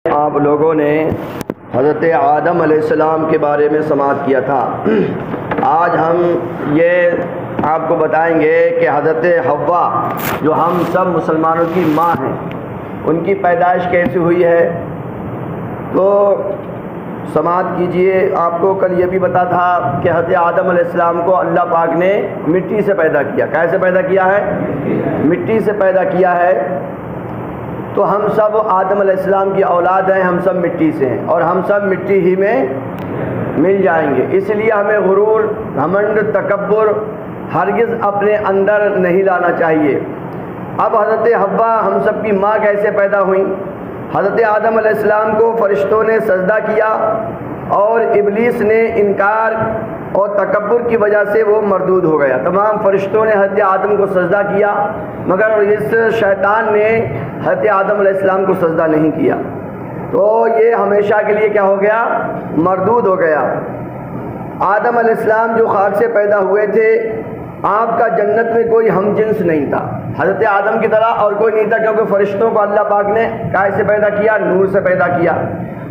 आप लोगों ने हज़रत आदम अलैहिस्सलाम के बारे में समाअत किया था। आज हम ये आपको बताएंगे कि हज़रत हव्वा जो हम सब मुसलमानों की माँ हैं, उनकी पैदाइश कैसे हुई है। तो समाअत कीजिए। आपको कल ये भी बता था कि हज़रत आदम अलैहिस्सलाम को अल्लाह पाक ने मिट्टी से पैदा किया। कैसे पैदा किया है? मिट्टी से पैदा किया है। तो हम सब आदम अलैहिस्सलाम की औलाद हैं, हम सब मिट्टी से हैं और हम सब मिट्टी ही में मिल जाएंगे। इसलिए हमें गुरूर, घमंड, तकब्बुर हरगिज़ अपने अंदर नहीं लाना चाहिए। अब हज़रत हव्वा हम सब की माँ कैसे पैदा हुई? हज़रत आदम अलैहिस्सलाम को फ़रिश्तों ने सजदा किया और इब्लीस ने इनकार और तकब्बुर की वजह से वो मरदूद हो गया। तमाम फ़रिश्तों ने हज़रत आदम को सजदा किया, मगर इस शैतान ने हज़रत आदम अलैहिस्सलाम को सजदा नहीं किया। तो ये हमेशा के लिए क्या हो गया? मरदूद हो गया। आदम अलैहिस्सलाम जो खाक से पैदा हुए थे, आपका जन्नत में कोई हम जिन्स नहीं था हज़रत आदम की तरह, और कोई नहीं था, क्योंकि फ़रिश्तों को अल्लाह पाक ने कैसे पैदा किया? नूर से पैदा किया।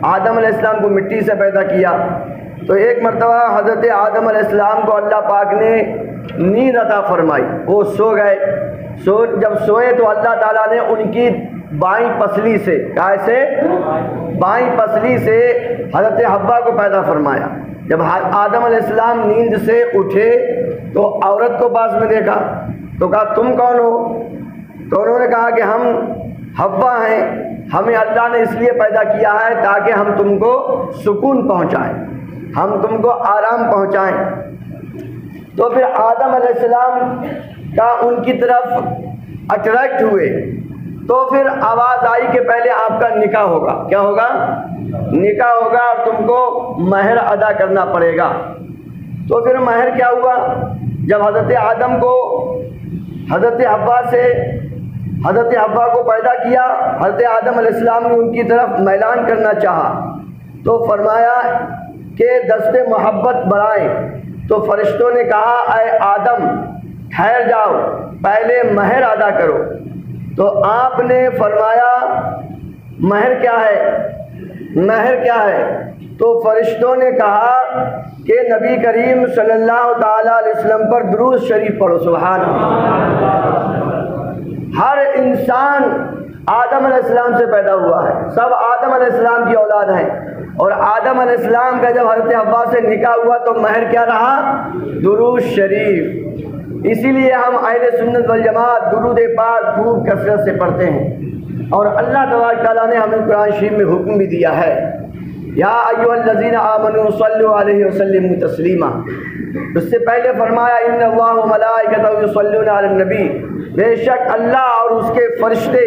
आदम अलैहिस्सलाम को मिट्टी से पैदा किया। तो एक मरतबा हज़रत आदम अलैहिस्सलाम को अल्लाह पाक ने नींद अता फरमाई। वो सो गए। जब सोए तो अल्लाह ताला ने उनकी बाईं पसली से, कैसे? बाईं पसली से हज़रत हव्वा को पैदा फरमाया। जब आदम अलैहिस्सलाम नींद से उठे तो औरत को पास में देखा, तो कहा तुम कौन हो? तो उन्होंने कहा कि हम हव्वा हैं, हमें अल्लाह ने इसलिए पैदा किया है ताकि हम तुमको सुकून पहुंचाएं, हम तुमको आराम पहुंचाएं। तो फिर आदम अलैहिस्सलाम का उनकी तरफ अट्रैक्ट हुए। तो फिर आवाज़ आई कि पहले आपका निकाह होगा। क्या होगा? निकाह होगा और तुमको महर अदा करना पड़ेगा। तो फिर महर क्या हुआ? जब हज़रत आदम को हज़रत हव्वा से हज़रत हव्वा को पैदा किया, हज़रत आदम अलैहिस्सलाम ने उनकी तरफ मैलान करना चाहा, तो फरमाया कि दस्ते मोहब्बत बढ़ाएं। तो फरिश्तों ने कहा, ऐ आदम ठहर जाओ, पहले महर अदा करो। तो आपने फरमाया महर क्या है? महर क्या है? तो फरिश्तों ने कहा कि नबी करीम सल्लल्लाहु ताला अलैहि वसल्लम पर दुरूद शरीफ पढ़ो। सुभान अल्लाह। हर इंसान आदम अलैहिस्सलाम से पैदा हुआ है, सब आदम अलैहिस्सलाम की औलाद हैं। और आदम अलैहिस्सलाम का जब हज़रत हव्वा से निकाह हुआ तो महर क्या रहा? दुरूद शरीफ। इसीलिए हम अहले सुन्नत वल जमात दुरूद पाक खूब कसरत से पढ़ते हैं। और अल्लाह तबारक तआला ने हमें कुरान शरीफ में हुक्म भी दिया है, या अय्युहल्लज़ीना आमनू सल्लु अलैहि वसल्लिमू तस्लीमा। उससे पहले फरमाया इन्नल्लाह व मलाइकतहू युसल्लूना अलन नबी, बेशक अल्लाह और उसके फरिश्ते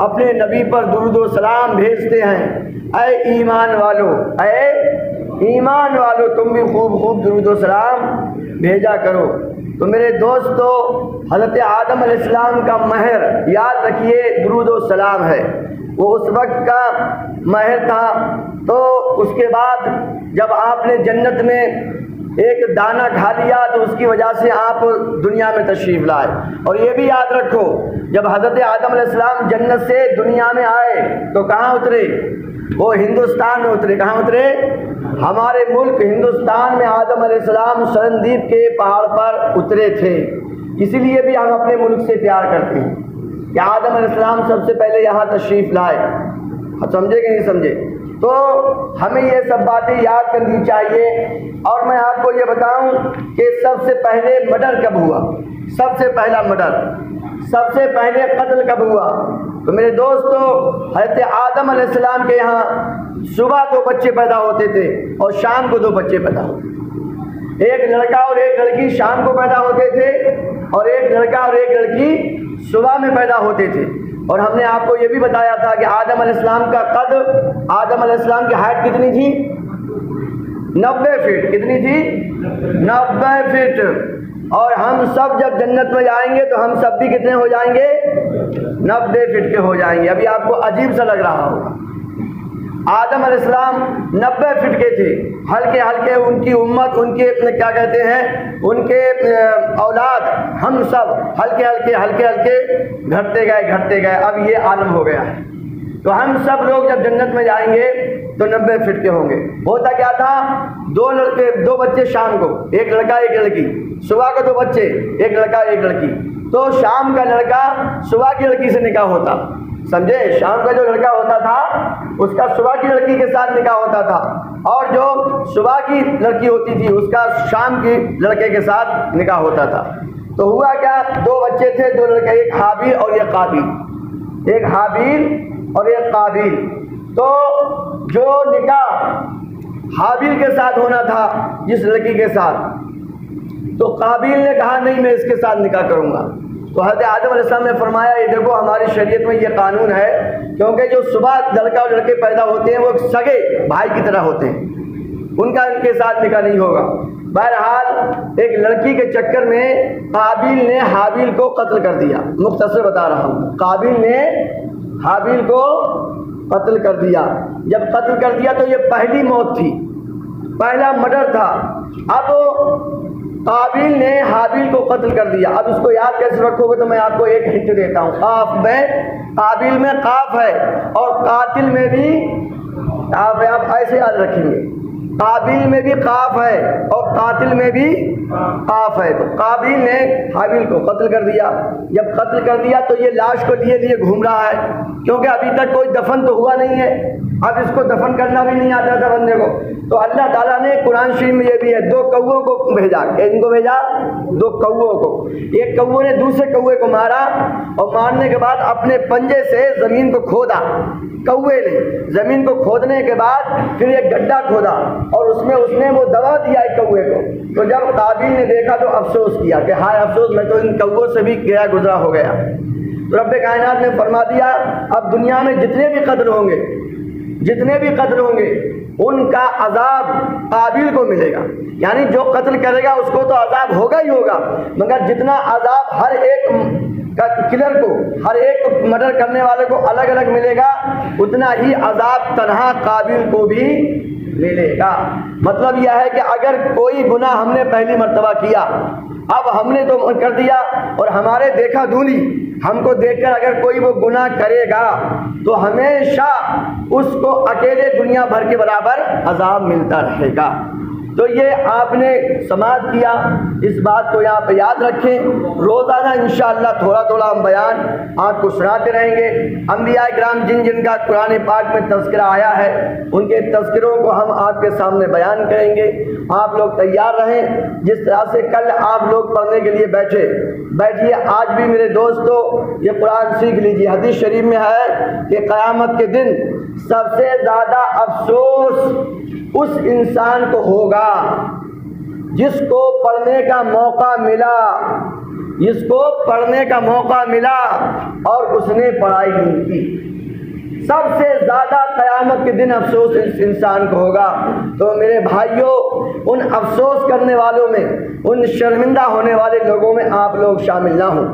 अपने नबी पर दुरूद व सलाम भेजते हैं। ऐ ईमान वालो, ऐ ईमान वालो, तुम भी खूब खूब दुरूद व सलाम भेजा करो। तो मेरे दोस्तों, हज़रत आदम अलैहिस्सलाम का महर याद रखिए दुरूद व सलाम है। वो उस वक्त का महर था। तो उसके बाद जब आपने जन्नत में एक दाना खा लिया तो उसकी वजह से आप दुनिया में तशरीफ़ लाए। और ये भी याद रखो, जब हज़रत आदम अलैहिस्सलाम जन्नत से दुनिया में आए तो कहाँ उतरे? वो हिंदुस्तान में उतरे। कहाँ उतरे? हमारे मुल्क हिंदुस्तान में आदम अलैहिस्सलाम सरनदीप के पहाड़ पर उतरे थे। इसीलिए भी हम अपने मुल्क से प्यार करते हैं कि आदम अलैहिस्सलाम सबसे पहले यहाँ तशरीफ़ लाए। समझे कि नहीं समझे? तो हमें ये सब बातें याद करनी चाहिए। और मैं आपको ये बताऊं कि सबसे पहले मर्डर कब हुआ? सबसे पहला मर्डर, सबसे पहले कत्ल कब हुआ? तो मेरे दोस्तों, हज़रत आदम अलैहिस्सलाम के यहाँ सुबह 2 बच्चे पैदा होते थे और शाम को 2 बच्चे पैदा होते। एक लड़का और एक लड़की शाम को पैदा होते थे और एक लड़का और एक लड़की सुबह में पैदा होते थे। और हमने आपको ये भी बताया था कि आदम अलैहिस्सलाम का कद, आदम अलैहिस्सलाम की हाइट कितनी थी? 90 फीट। कितनी थी? 90 फीट। और हम सब जब जन्नत में जाएंगे तो हम सब भी कितने हो जाएंगे? 90 फीट के हो जाएंगे। अभी आपको अजीब सा लग रहा होगा। आदम अलैहिस्सलाम 90 फीट के थे। हल्के हल्के उनकी उम्मत, उनके क्या कहते हैं, उनके औलाद, हम सब हल्के हल्के घटते गए। अब ये आलम हो गया है। तो हम सब लोग जब जन्नत में जाएंगे तो 90 फीट के होंगे। होता क्या था, दो बच्चे शाम को, एक लड़का एक लड़की, सुबह को 2 बच्चे, एक लड़का एक लड़की। तो शाम का लड़का सुबह की लड़की से निकाह होता, समझे। शाम का जो लड़का होता था उसका सुबह की लड़की के साथ निकाह होता था, और जो सुबह की लड़की होती थी उसका शाम की लड़के के साथ निकाह होता था। तो हुआ क्या, 2 बच्चे थे, 2 लड़के, एक हाबिल और एक काबिल, एक हाबिल और एक काबिल। तो जो निकाह हाबिल के साथ होना था जिस लड़की के साथ, तो काबिल ने कहा नहीं मैं इसके साथ निकाह करूंगा। तो हज़रत आदम अलैहिस्सलाम ने फरमाया ये देखो हमारी शरीयत में ये कानून है, क्योंकि जो सुबह लड़का और लड़के पैदा होते हैं वो सगे भाई की तरह होते हैं, उनका इनके साथ निकाह नहीं होगा। बहरहाल एक लड़की के चक्कर में काबिल ने हाबिल को कत्ल कर दिया। मुख्तसर बता रहा हूँ, काबिल ने हाबिल को कत्ल कर दिया। जब कत्ल कर दिया तो ये पहली मौत थी, पहला मर्डर था। अब काबिल ने हाबिल को कत्ल कर दिया। अब इसको याद कैसे रखोगे, तो मैं आपको एक हिंट देता हूँ। काफ में, काबिल में काफ है और कातिल में भी काफ है। आप ऐसे याद रखेंगे, काबिल में भी काफ है और कातिल में भी काफ है। तो काबिल ने हाबिल को कत्ल कर दिया। जब कत्ल कर दिया तो ये लाश को लिए लिए घूम रहा है, क्योंकि अभी तक कोई दफन तो हुआ नहीं है। अब इसको दफन करना भी नहीं आता था बंदे को। तो अल्लाह ताला ने कुरान शरीफ में ये भी है, 2 कौओं को भेजा। इनको भेजा 2 कौओं को। एक कौए ने दूसरे कौए को मारा और मारने के बाद अपने पंजे से जमीन को खोदा। कौए ने जमीन को खोदने के बाद फिर एक गड्ढा खोदा और उसमें उसने वो दबा दिया एक कौए को। तो जब काबिल ने देखा तो अफसोस किया कि हाय अफसोस, मैं तो इन कौओं से भी गया गुजरा हो गया। तो रब्बे कायनात ने फरमा दिया अब दुनिया में जितने भी कत्ल होंगे, जितने भी कत्ल होंगे उनका अजाब काबिल को मिलेगा। यानी जो कत्ल करेगा उसको तो अजाब होगा ही होगा, मगर जितना अजाब हर एक किलर को, हर एक मर्डर करने वाले को अलग अलग मिलेगा, उतना ही अजाब तन्हा काबिल को भी मिलेगा। मतलब यह है कि अगर कोई गुनाह हमने पहली मर्तबा किया, अब हमने तो कर दिया और हमारे देखा दूनी, हमको देखकर अगर कोई वो गुनाह करेगा तो हमेशा उसको अकेले दुनिया भर के बराबर अजाब मिलता रहेगा। तो ये आपने समाज किया, इस बात को यहाँ पे याद रखें। रोज़ाना इंशाअल्लाह थोड़ा थोड़ा हम बयान आपको सुनाते रहेंगे। अंबिया किराम जिन जिनका कुरान पाक में तज़किरा आया है उनके तज़किरों को हम आपके सामने बयान करेंगे। आप लोग तैयार रहें। जिस तरह से कल आप लोग पढ़ने के लिए बैठिए, आज भी मेरे दोस्तों ये कुरान सीख लीजिए। हदीस शरीफ में है कि क़यामत के दिन सबसे ज़्यादा अफसोस उस इंसान को होगा जिसको पढ़ने का मौका मिला, जिसको पढ़ने का मौका मिला और उसने पढ़ाई नहीं की। सबसे ज़्यादा क़यामत के दिन अफसोस इस इंसान को होगा। तो मेरे भाइयों, उन अफसोस करने वालों में, उन शर्मिंदा होने वाले लोगों में आप लोग शामिल ना हो।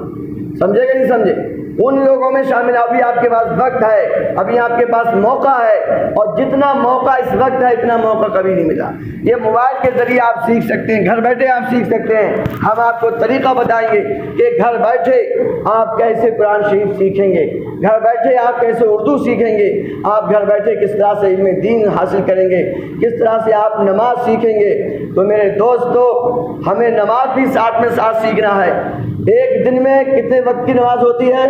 समझे कि नहीं समझे? उन लोगों में शामिल। अभी आपके पास वक्त है, अभी आपके पास मौका है, और जितना मौका इस वक्त है इतना मौका कभी नहीं मिला। ये मोबाइल के जरिए आप सीख सकते हैं, घर बैठे आप सीख सकते हैं। हम आपको तरीका बताएंगे कि घर बैठे आप कैसे कुरान शरीफ सीखेंगे, घर बैठे आप कैसे उर्दू सीखेंगे, आप घर बैठे किस तरह से इल्म दीन हासिल करेंगे, किस तरह से आप नमाज सीखेंगे। तो मेरे दोस्तों, हमें नमाज भी साथ में साथ सीखना है। एक दिन में कितने वक्त की नमाज होती है?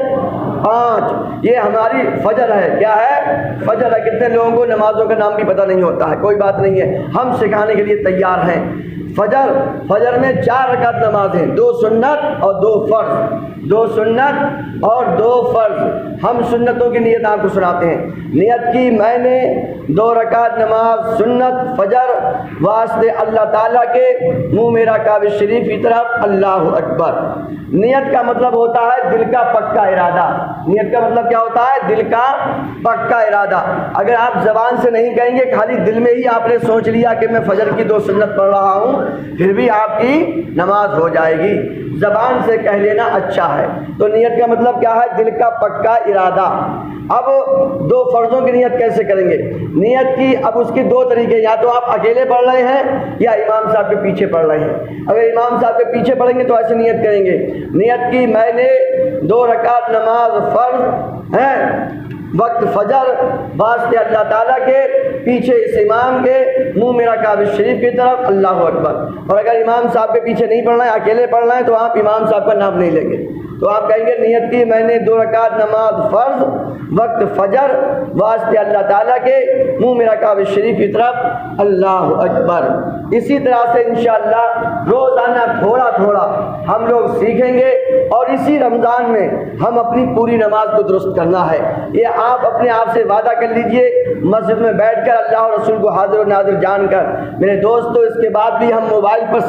5। ये हमारी फजर है। क्या है? फजर है। कितने लोगों को नमाजों का नाम भी पता नहीं होता है। कोई बात नहीं है, हम सिखाने के लिए तैयार हैं। फजर में 4 रकात नमाज हैं, 2 सुन्नत और 2 फ़र्ज। 2 सुन्नत और 2 फ़र्ज। हम सुन्नतों की नियत आपको सुनाते हैं। नियत की मैंने 2 रकात नमाज सुन्नत फजर वास्ते अल्लाह ताला के, मुँह मेरा काबे शरीफ की तरफ, अल्लाह अकबर। नियत का मतलब होता है दिल का पक्का इरादा। नियत का मतलब क्या होता है? दिल का पक्का इरादा। अगर आप ज़बान से नहीं कहेंगे, खाली दिल में ही आपने सोच लिया कि मैं फजर की 2 सुन्नत पढ़ रहा हूँ, फिर भी आपकी नमाज हो जाएगी। ज़बान से कह लेना अच्छा है। तो नियत का मतलब क्या है? दिल का पक्का इरादा। अब 2 फ़र्ज़ों की नियत कैसे करेंगे? नियत की अब उसके 2 तरीके, या तो आप अकेले पढ़ रहे हैं या इमाम साहब के पीछे पढ़ रहे हैं। अगर इमाम साहब के पीछे पढ़ेंगे तो ऐसे नियत करेंगे, नियत की मैंने 2 रकात नमाज फ़र्ज़ है वक्त फजर वास्ते अल्लाह ताला के, पीछे इस इमाम के, मुँह मेरा काबा शरीफ की तरफ, अल्लाह अकबर। और अगर इमाम साहब के पीछे नहीं पढ़ना है, अकेले पढ़ना है, तो आप इमाम साहब का नाम नहीं लेंगे, तो आप कहेंगे नियत की मैंने 2 रकात नमाज फ़र्ज वक्त फजर वास्ते अल्लाह ताला के, मुँह मेरा काबा शरीफ की तरफ, अल्लाह अकबर। इसी तरह से इंशाअल्लाह रोज़ाना थोड़ा थोड़ा हम लोग सीखेंगे और इसी रमज़ान में हम अपनी पूरी नमाज को दुरुस्त करना है। ये आप अपने आप से वादा कर लीजिए, मस्जिद में बैठकर अल्लाह और रसूल को हाजिर और नाजिर जानकर। मेरे दोस्तों, इसके बाद भी हम मोबाइल पर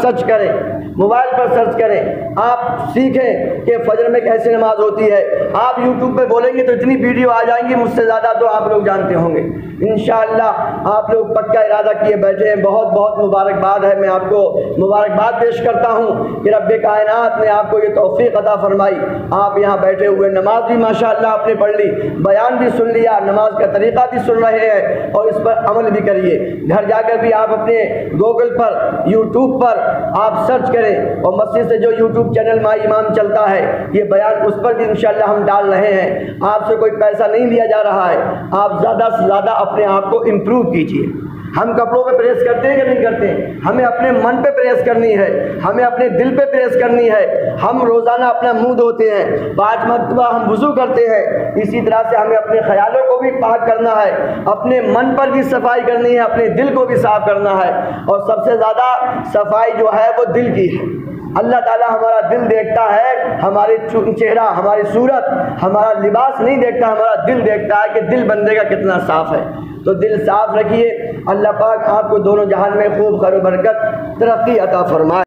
सर्च करें, आप सीखें कि फजर में कैसे नमाज होती है। आप यूट्यूब पे बोलेंगे तो इतनी वीडियो आ जाएंगी, मुझसे ज़्यादा तो आप लोग जानते होंगे। इंशाअल्लाह आप लोग पक्का इरादा किए बैठे हैं, बहुत बहुत मुबारकबाद है। मैं आपको मुबारकबाद पेश करता हूँ कि रब्बे कायनात ने आपको ये तौफीक अता फरमाई। आप यहाँ बैठे हुए नमाज भी माशाअल्लाह आपने पढ़ ली, बयान भी सुन लिया, नमाज का तरीक़ा भी सुन रहे हैं और इस पर अमल भी करिए। घर जाकर भी आप अपने गूगल पर, यूट्यूब पर आप सर्च करें और मस्जिद से जो यूट्यूब चैनल माई इमाम चलता है, ये बयान उस पर भी इंशाअल्लाह हम डाल रहे हैं। आपसे कोई पैसा नहीं लिया जा रहा है, आप ज़्यादा से ज़्यादा अपने आप को इम्प्रूव कीजिए। हम कपड़ों पे प्रेस करते हैं कि नहीं करते? हमें अपने मन पे प्रेस करनी है, हमें अपने दिल पे प्रेस करनी है। हम रोज़ाना अपना मुंह धोते हैं, 5 मरतबा हम वुज़ू करते हैं। इसी तरह से हमें अपने ख्यालों को भी पाक करना है, अपने मन पर भी सफाई करनी है, अपने दिल को भी साफ करना है। और सबसे ज़्यादा सफाई जो है वो दिल की है। अल्लाह ताला हमारा दिल देखता है, हमारे चेहरा, हमारी सूरत, हमारा लिबास नहीं देखता, हमारा दिल देखता है कि दिल बंदे का कितना साफ़ है। तो दिल साफ़ रखिए। अल्लाह पाक आपको दोनों जहान में खूब खैर बरकत तरक्की अता फरमाए।